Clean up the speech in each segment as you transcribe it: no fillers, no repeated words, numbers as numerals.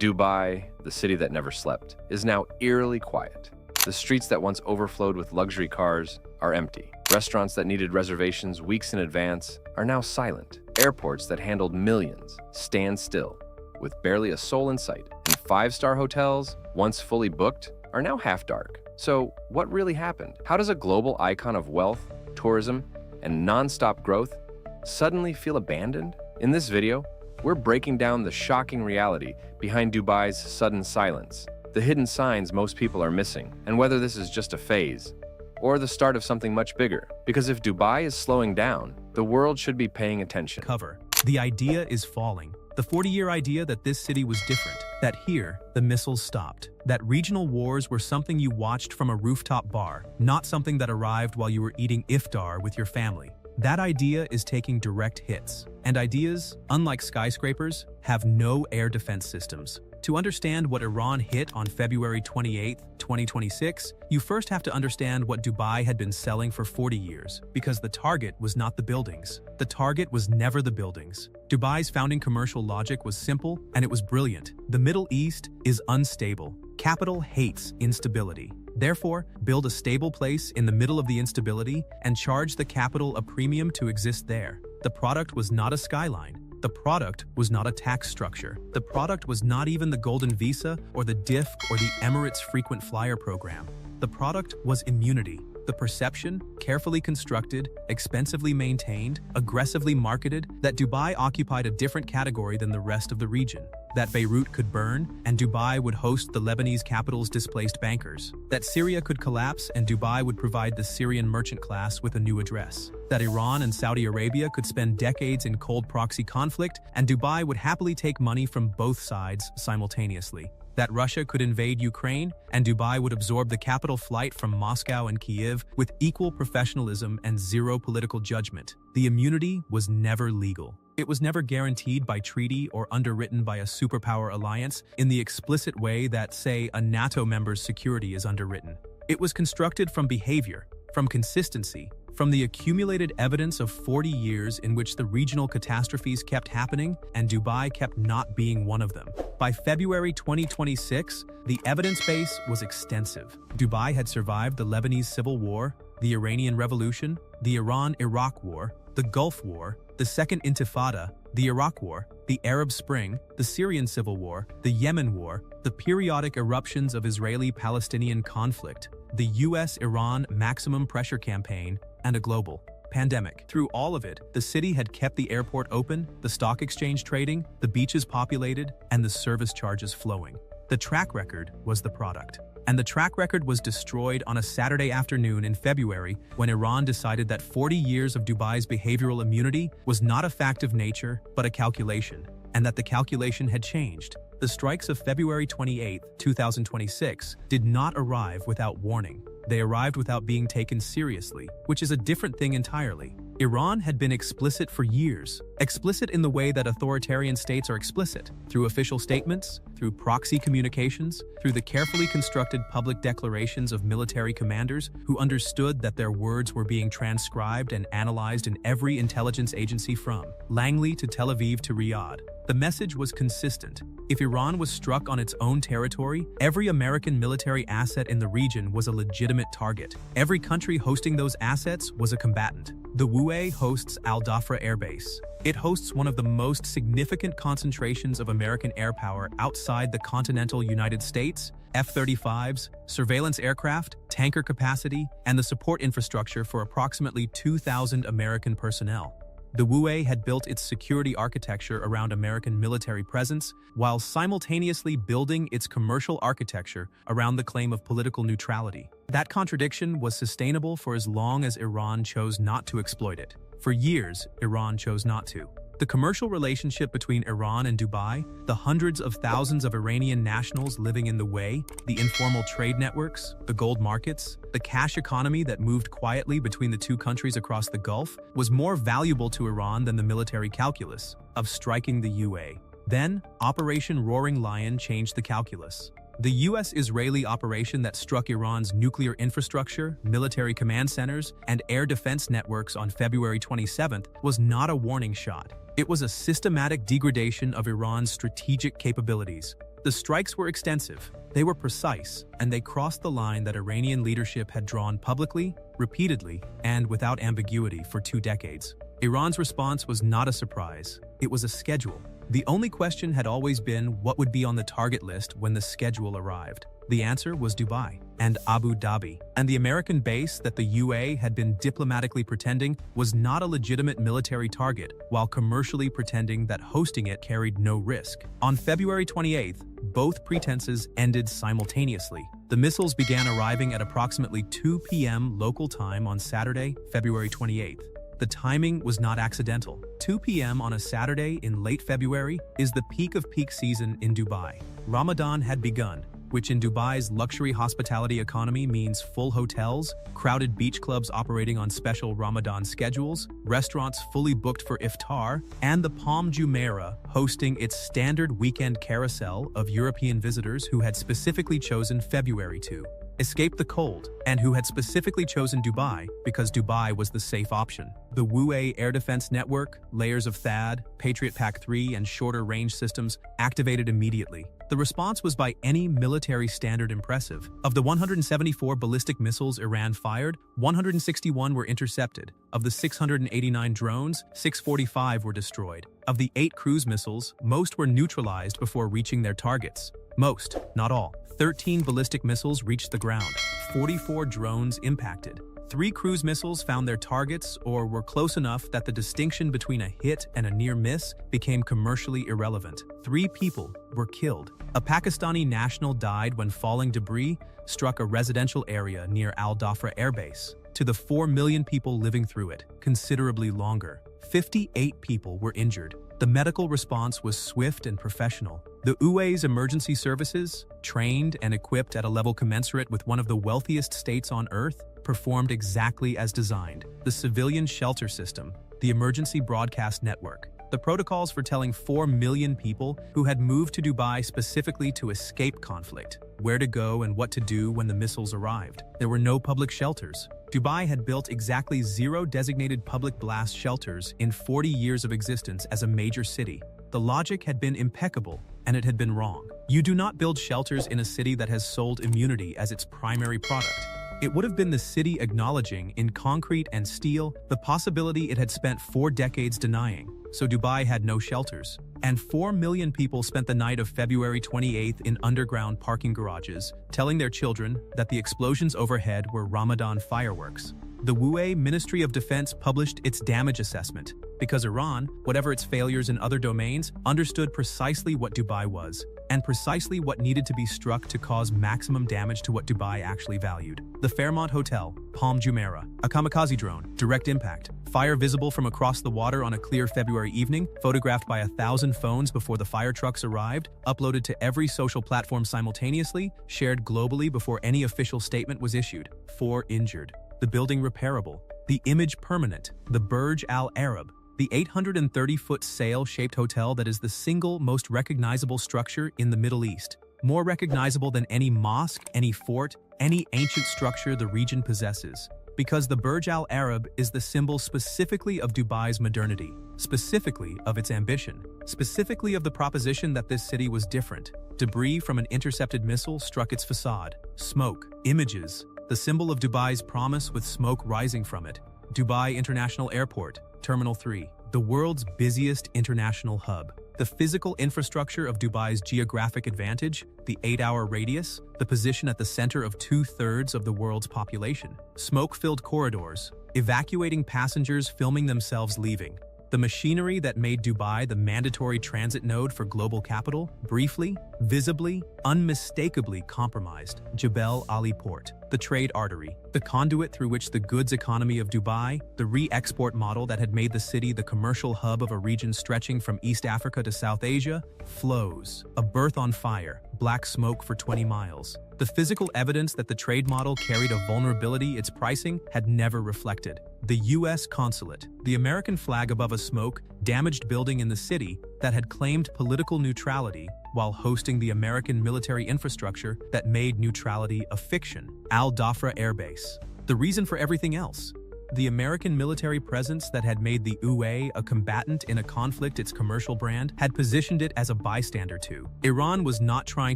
Dubai, the city that never slept, is now eerily quiet. The streets that once overflowed with luxury cars are empty. Restaurants that needed reservations weeks in advance are now silent. Airports that handled millions stand still, with barely a soul in sight. And five-star hotels, once fully booked, are now half dark. So, what really happened? How does a global icon of wealth, tourism, and non-stop growth suddenly feel abandoned? In this video, we're breaking down the shocking reality behind Dubai's sudden silence, the hidden signs most people are missing, and whether this is just a phase or the start of something much bigger. Because if Dubai is slowing down, the world should be paying attention. Cover. The idea is falling. The 40-year idea that this city was different, that here, the missiles stopped, that regional wars were something you watched from a rooftop bar, not something that arrived while you were eating iftar with your family. That idea is taking direct hits. And ideas, unlike skyscrapers, have no air defense systems. To understand what Iran hit on February 28, 2026, you first have to understand what Dubai had been selling for 40 years, because the target was not the buildings. The target was never the buildings. Dubai's founding commercial logic was simple, and it was brilliant. The Middle East is unstable. Capital hates instability. Therefore, build a stable place in the middle of the instability and charge the capital a premium to exist there. The product was not a skyline. The product was not a tax structure. The product was not even the Golden Visa or the DIFC or the Emirates Frequent Flyer program. The product was immunity. The perception, carefully constructed, expensively maintained, aggressively marketed, that Dubai occupied a different category than the rest of the region. That Beirut could burn, and Dubai would host the Lebanese capital's displaced bankers. That Syria could collapse, and Dubai would provide the Syrian merchant class with a new address. That Iran and Saudi Arabia could spend decades in cold proxy conflict, and Dubai would happily take money from both sides simultaneously. That Russia could invade Ukraine, and Dubai would absorb the capital flight from Moscow and Kyiv with equal professionalism and zero political judgment. The immunity was never legal. It was never guaranteed by treaty or underwritten by a superpower alliance in the explicit way that, say, a NATO member's security is underwritten. It was constructed from behavior, from consistency, from the accumulated evidence of 40 years in which the regional catastrophes kept happening and Dubai kept not being one of them. By February 2026, the evidence base was extensive. Dubai had survived the Lebanese Civil War, the Iranian Revolution, the Iran-Iraq War, the Gulf War, the Second Intifada, the Iraq War, the Arab Spring, the Syrian Civil War, the Yemen War, the periodic eruptions of Israeli-Palestinian conflict, the US-Iran maximum pressure campaign, and a global pandemic. Through all of it, the city had kept the airport open, the stock exchange trading, the beaches populated, and the service charges flowing. The track record was the product. And the track record was destroyed on a Saturday afternoon in February when Iran decided that 40 years of Dubai's behavioral immunity was not a fact of nature, but a calculation, and that the calculation had changed. The strikes of February 28, 2026 did not arrive without warning. They arrived without being taken seriously, which is a different thing entirely. Iran had been explicit for years, explicit in the way that authoritarian states are explicit, through official statements, through proxy communications, through the carefully constructed public declarations of military commanders who understood that their words were being transcribed and analyzed in every intelligence agency from Langley to Tel Aviv to Riyadh. The message was consistent. If Iran was struck on its own territory, every American military asset in the region was a legitimate target. Every country hosting those assets was a combatant. The WUA hosts Al Dhafra Air Base. It hosts one of the most significant concentrations of American air power outside the continental United States, F-35s, surveillance aircraft, tanker capacity, and the support infrastructure for approximately 2,000 American personnel. The WUA had built its security architecture around American military presence, while simultaneously building its commercial architecture around the claim of political neutrality. That contradiction was sustainable for as long as Iran chose not to exploit it. For years, Iran chose not to. The commercial relationship between Iran and Dubai, the hundreds of thousands of Iranian nationals living in the way, the informal trade networks, the gold markets, the cash economy that moved quietly between the two countries across the Gulf, was more valuable to Iran than the military calculus of striking the UAE. Then, Operation Roaring Lion changed the calculus. The US-Israeli operation that struck Iran's nuclear infrastructure, military command centers, and air defense networks on February 27th was not a warning shot. It was a systematic degradation of Iran's strategic capabilities. The strikes were extensive, they were precise, and they crossed the line that Iranian leadership had drawn publicly, repeatedly, and without ambiguity for 2 decades. Iran's response was not a surprise, it was a schedule. The only question had always been what would be on the target list when the schedule arrived. The answer was Dubai and Abu Dhabi, and the American base that the UAE had been diplomatically pretending was not a legitimate military target, while commercially pretending that hosting it carried no risk. On February 28th, both pretenses ended simultaneously. The missiles began arriving at approximately 2 p.m. local time on Saturday, February 28th. The timing was not accidental. 2 p.m. on a Saturday in late February is the peak of peak season in Dubai. Ramadan had begun, which in Dubai's luxury hospitality economy means full hotels, crowded beach clubs operating on special Ramadan schedules, restaurants fully booked for iftar, and the Palm Jumeirah hosting its standard weekend carousel of European visitors who had specifically chosen February to escape the cold, and who had specifically chosen Dubai because Dubai was the safe option. The WUA air defense network, layers of THAAD, Patriot PAC-3, and shorter-range systems activated immediately. The response was by any military standard impressive. Of the 174 ballistic missiles Iran fired, 161 were intercepted. Of the 689 drones, 645 were destroyed. Of the 8 cruise missiles, most were neutralized before reaching their targets. Most, not all. 13 ballistic missiles reached the ground. 44 drones impacted. 3 cruise missiles found their targets or were close enough that the distinction between a hit and a near miss became commercially irrelevant. 3 people were killed. A Pakistani national died when falling debris struck a residential area near Al Dhafra Air Base. To the 4 million people living through it, considerably longer. 58 people were injured. The medical response was swift and professional. The UAE's emergency services, trained and equipped at a level commensurate with one of the wealthiest states on Earth, performed exactly as designed. The civilian shelter system, the emergency broadcast network, the protocols for telling 4 million people who had moved to Dubai specifically to escape conflict, where to go and what to do when the missiles arrived. There were no public shelters. Dubai had built exactly 0 designated public blast shelters in 40 years of existence as a major city. The logic had been impeccable, and it had been wrong. You do not build shelters in a city that has sold immunity as its primary product. It would have been the city acknowledging, in concrete and steel, the possibility it had spent 4 decades denying. So Dubai had no shelters. And 4 million people spent the night of February 28th in underground parking garages, telling their children that the explosions overhead were Ramadan fireworks. The WUA Ministry of Defense published its damage assessment, because Iran, whatever its failures in other domains, understood precisely what Dubai was, and precisely what needed to be struck to cause maximum damage to what Dubai actually valued. The Fairmont Hotel, Palm Jumeirah, a kamikaze drone, direct impact, fire visible from across the water on a clear February evening, photographed by 1,000 phones before the fire trucks arrived, uploaded to every social platform simultaneously, shared globally before any official statement was issued. 4 injured. The building repairable. The image permanent. The Burj Al Arab, the 830-foot sail-shaped hotel that is the single most recognizable structure in the Middle East. More recognizable than any mosque, any fort, any ancient structure the region possesses. Because the Burj Al Arab is the symbol specifically of Dubai's modernity, specifically of its ambition, specifically of the proposition that this city was different. Debris from an intercepted missile struck its facade. Smoke. Images. The symbol of Dubai's promise with smoke rising from it. Dubai International Airport, Terminal 3, the world's busiest international hub. The physical infrastructure of Dubai's geographic advantage, the 8-hour radius, the position at the center of 2/3 of the world's population. Smoke-filled corridors, evacuating passengers filming themselves leaving. The machinery that made Dubai the mandatory transit node for global capital, briefly, visibly, unmistakably compromised. Jebel Ali Port, the trade artery, the conduit through which the goods economy of Dubai, the re-export model that had made the city the commercial hub of a region stretching from East Africa to South Asia, flows. A berth on fire, black smoke for 20 miles. The physical evidence that the trade model carried a vulnerability its pricing had never reflected. The U.S. consulate, the American flag above a smoke, damaged building in the city that had claimed political neutrality while hosting the American military infrastructure that made neutrality a fiction. Al Dhafra Air Base. The reason for everything else. The American military presence that had made the UAE a combatant in a conflict its commercial brand had positioned it as a bystander too. Iran was not trying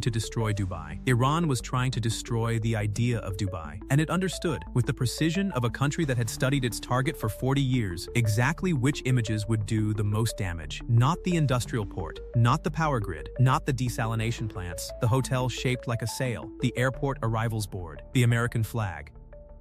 to destroy Dubai. Iran was trying to destroy the idea of Dubai. And it understood, with the precision of a country that had studied its target for 40 years, exactly which images would do the most damage. Not the industrial port, not the power grid, not the desalination plants, the hotel shaped like a sail, the airport arrivals board, the American flag.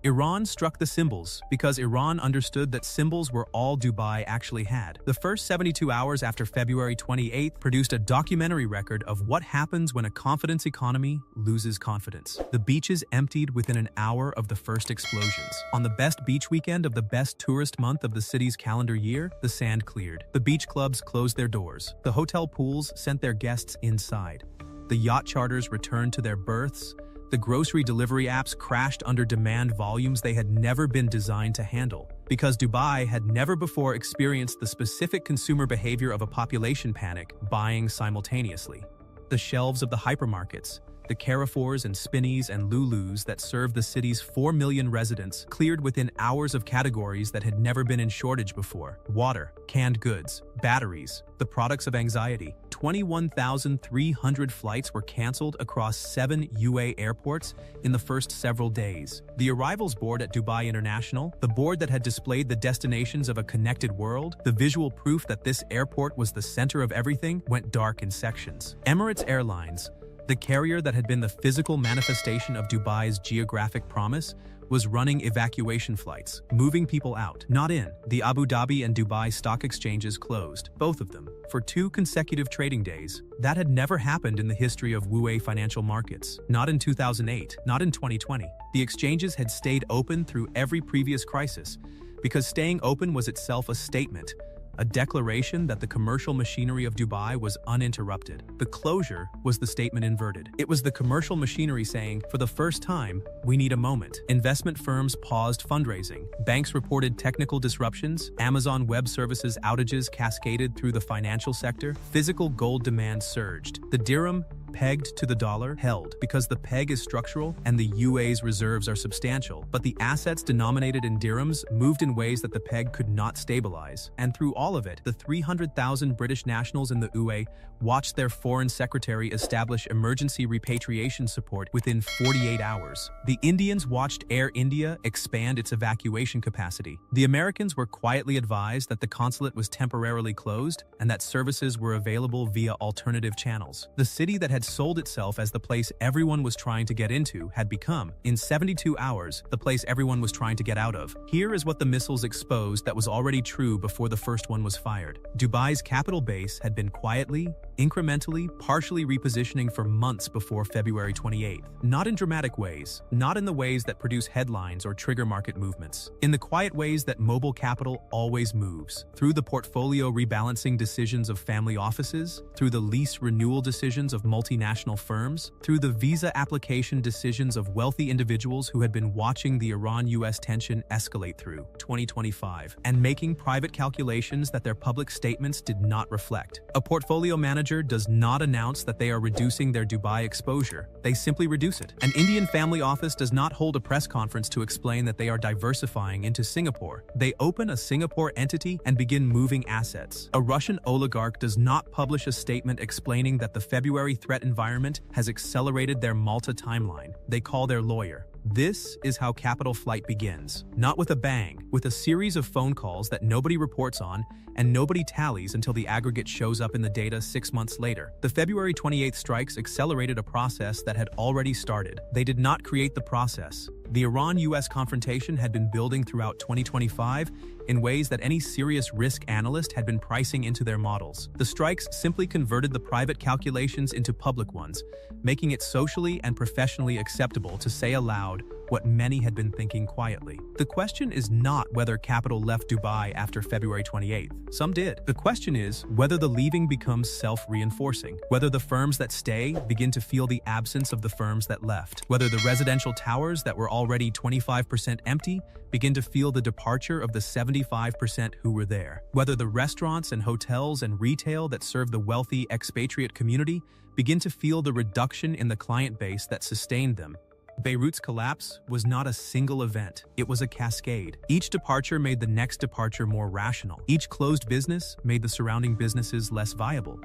Iran struck the symbols because Iran understood that symbols were all Dubai actually had. The first 72 hours after February 28th produced a documentary record of what happens when a confidence economy loses confidence. The beaches emptied within an hour of the first explosions. On the best beach weekend of the best tourist month of the city's calendar year, the sand cleared. The beach clubs closed their doors. The hotel pools sent their guests inside. The yacht charters returned to their berths. The grocery delivery apps crashed under demand volumes they had never been designed to handle, because Dubai had never before experienced the specific consumer behavior of a population panic, buying simultaneously. The shelves of the hypermarkets, the Carrefours and Spinneys and Lulus that served the city's 4 million residents cleared within hours of categories that had never been in shortage before. Water, canned goods, batteries, the products of anxiety. 21,300 flights were canceled across 7 UAE airports in the first several days. The arrivals board at Dubai International, the board that had displayed the destinations of a connected world, the visual proof that this airport was the center of everything, went dark in sections. Emirates Airlines, the carrier that had been the physical manifestation of Dubai's geographic promise, was running evacuation flights, moving people out, not in. The Abu Dhabi and Dubai stock exchanges closed, both of them, for 2 consecutive trading days. That had never happened in the history of UAE financial markets. Not in 2008, not in 2020. The exchanges had stayed open through every previous crisis, because staying open was itself a statement, a declaration that the commercial machinery of Dubai was uninterrupted. The closure was the statement inverted. It was the commercial machinery saying, for the first time, we need a moment. Investment firms paused fundraising. Banks reported technical disruptions. Amazon Web Services outages cascaded through the financial sector. Physical gold demand surged. The dirham, pegged to the dollar, held because the peg is structural and the UAE's reserves are substantial, but the assets denominated in dirhams moved in ways that the peg could not stabilize. And through all of it, the 300,000 British nationals in the UAE watched their foreign secretary establish emergency repatriation support within 48 hours. The Indians watched Air India expand its evacuation capacity. The Americans were quietly advised that the consulate was temporarily closed and that services were available via alternative channels. The city that had sold itself as the place everyone was trying to get into had become, in 72 hours, the place everyone was trying to get out of. Here is what the missiles exposed that was already true before the first one was fired. Dubai's capital base had been quietly, incrementally, partially repositioning for months before February 28th. Not in dramatic ways, not in the ways that produce headlines or trigger market movements. In the quiet ways that mobile capital always moves. Through the portfolio rebalancing decisions of family offices, through the lease renewal decisions of multinational firms, through the visa application decisions of wealthy individuals who had been watching the Iran-US tension escalate through 2025 and making private calculations that their public statements did not reflect. A portfolio manager does not announce that they are reducing their Dubai exposure. They simply reduce it. An Indian family office does not hold a press conference to explain that they are diversifying into Singapore. They open a Singapore entity and begin moving assets. A Russian oligarch does not publish a statement explaining that the February threat environment has accelerated their Malta timeline. They call their lawyer. This is how capital flight begins. Not with a bang, with a series of phone calls that nobody reports on and nobody tallies until the aggregate shows up in the data 6 months later. The February 28th strikes accelerated a process that had already started. They did not create the process. The Iran-US confrontation had been building throughout 2025 in ways that any serious risk analyst had been pricing into their models. The strikes simply converted the private calculations into public ones, making it socially and professionally acceptable to say aloud what many had been thinking quietly. The question is not whether capital left Dubai after February 28th. Some did. The question is whether the leaving becomes self-reinforcing, whether the firms that stay begin to feel the absence of the firms that left, whether the residential towers that were already 25% empty begin to feel the departure of the 75% who were there, whether the restaurants and hotels and retail that serve the wealthy expatriate community begin to feel the reduction in the client base that sustained them, Beirut's collapse was not a single event, it was a cascade. Each departure made the next departure more rational. Each closed business made the surrounding businesses less viable.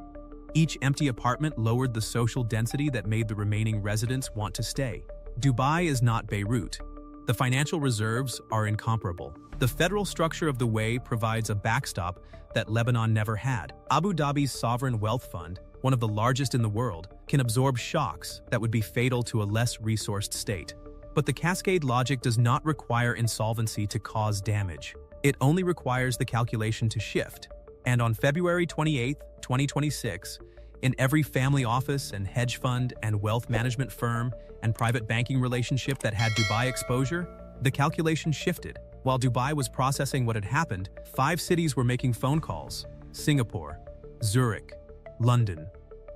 Each empty apartment lowered the social density that made the remaining residents want to stay. Dubai is not Beirut. The financial reserves are incomparable. The federal structure of the way provides a backstop that Lebanon never had. Abu Dhabi's sovereign wealth fund, one of the largest in the world, can absorb shocks that would be fatal to a less resourced state. But the cascade logic does not require insolvency to cause damage. It only requires the calculation to shift. And on February 28, 2026, in every family office and hedge fund and wealth management firm and private banking relationship that had Dubai exposure, the calculation shifted. While Dubai was processing what had happened, 5 cities were making phone calls: Singapore, Zurich, London,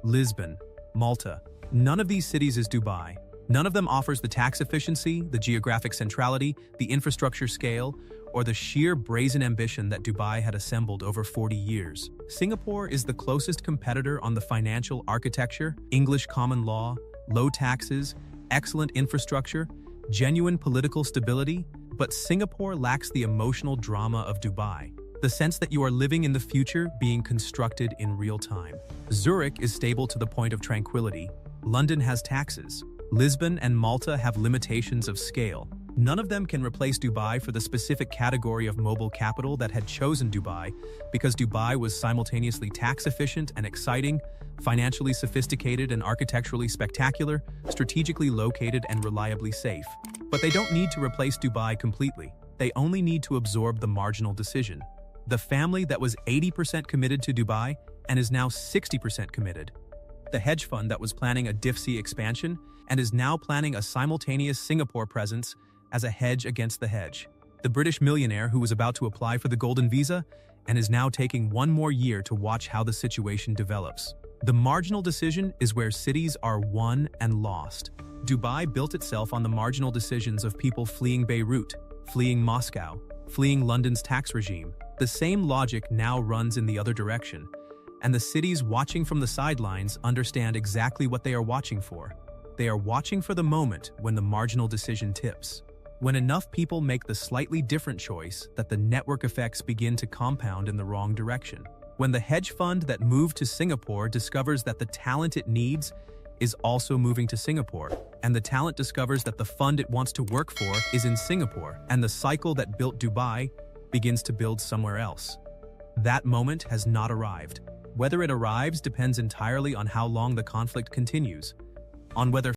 Lisbon, Malta. None of these cities is Dubai. None of them offers the tax efficiency, the geographic centrality, the infrastructure scale, or the sheer brazen ambition that Dubai had assembled over 40 years. Singapore is the closest competitor on the financial architecture, English common law, low taxes, excellent infrastructure, genuine political stability, but Singapore lacks the emotional drama of Dubai. The sense that you are living in the future being constructed in real time. Zurich is stable to the point of tranquility. London has taxes. Lisbon and Malta have limitations of scale. None of them can replace Dubai for the specific category of mobile capital that had chosen Dubai because Dubai was simultaneously tax efficient and exciting, financially sophisticated and architecturally spectacular, strategically located and reliably safe. But they don't need to replace Dubai completely. They only need to absorb the marginal decision. The family that was 80% committed to Dubai and is now 60% committed. The hedge fund that was planning a DIFC expansion and is now planning a simultaneous Singapore presence as a hedge against the hedge. The British millionaire who was about to apply for the Golden Visa and is now taking one more year to watch how the situation develops. The marginal decision is where cities are won and lost. Dubai built itself on the marginal decisions of people fleeing Beirut, fleeing Moscow, fleeing London's tax regime. The same logic now runs in the other direction, and the cities watching from the sidelines understand exactly what they are watching for. They are watching for the moment when the marginal decision tips. When enough people make the slightly different choice that the network effects begin to compound in the wrong direction. When the hedge fund that moved to Singapore discovers that the talent it needs is also moving to Singapore, and the talent discovers that the fund it wants to work for is in Singapore, and the cycle that built Dubai begins to build somewhere else. That moment has not arrived. Whether it arrives depends entirely on how long the conflict continues, on whether